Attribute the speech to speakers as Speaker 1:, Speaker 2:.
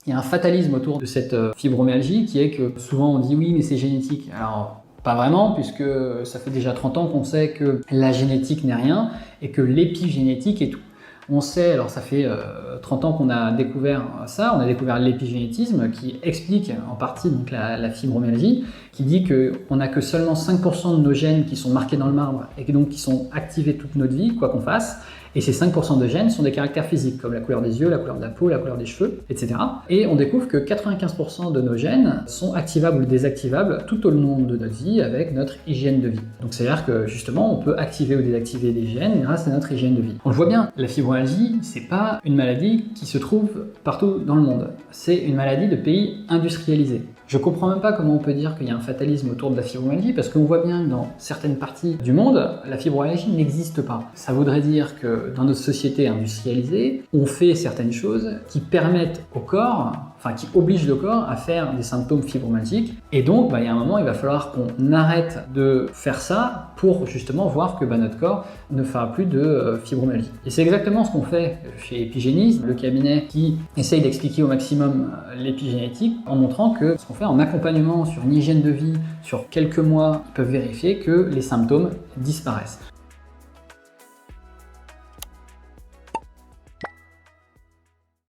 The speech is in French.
Speaker 1: Il y a un fatalisme autour de cette fibromyalgie qui est que souvent on dit oui mais c'est génétique. Alors pas vraiment, puisque ça fait déjà 30 ans qu'on sait que la génétique n'est rien et que l'épigénétique est tout. On sait, alors ça fait 30 ans qu'on a découvert ça, on a découvert l'épigénétisme qui explique en partie donc la fibromyalgie, qui dit qu'on n'a que seulement 5% de nos gènes qui sont marqués dans le marbre et donc qui sont activés toute notre vie, quoi qu'on fasse. Et ces 5% de gènes sont des caractères physiques, comme la couleur des yeux, la couleur de la peau, la couleur des cheveux, etc. Et on découvre que 95% de nos gènes sont activables ou désactivables tout au long de notre vie avec notre hygiène de vie. Donc c'est-à-dire que justement, on peut activer ou désactiver des gènes grâce à notre hygiène de vie. On le voit bien, la fibromyalgie, c'est pas une maladie qui se trouve partout dans le monde. C'est une maladie de pays industrialisés. Je comprends même pas comment on peut dire qu'il y a un fatalisme autour de la fibromyalgie parce qu'on voit bien que dans certaines parties du monde, la fibromyalgie n'existe pas. Ça voudrait dire que dans notre société industrialisée, on fait certaines choses qui permettent au corps, enfin qui obligent le corps à faire des symptômes fibromyalgiques. Et donc, il y a un moment, il va falloir qu'on arrête de faire ça pour justement voir que notre corps ne fera plus de fibromyalgie. Et c'est exactement ce qu'on fait chez Epigénis, le cabinet qui essaye d'expliquer au maximum l'épigénétique en montrant que ce qu'on fait en accompagnement sur une hygiène de vie sur quelques mois, ils peuvent vérifier que les symptômes disparaissent.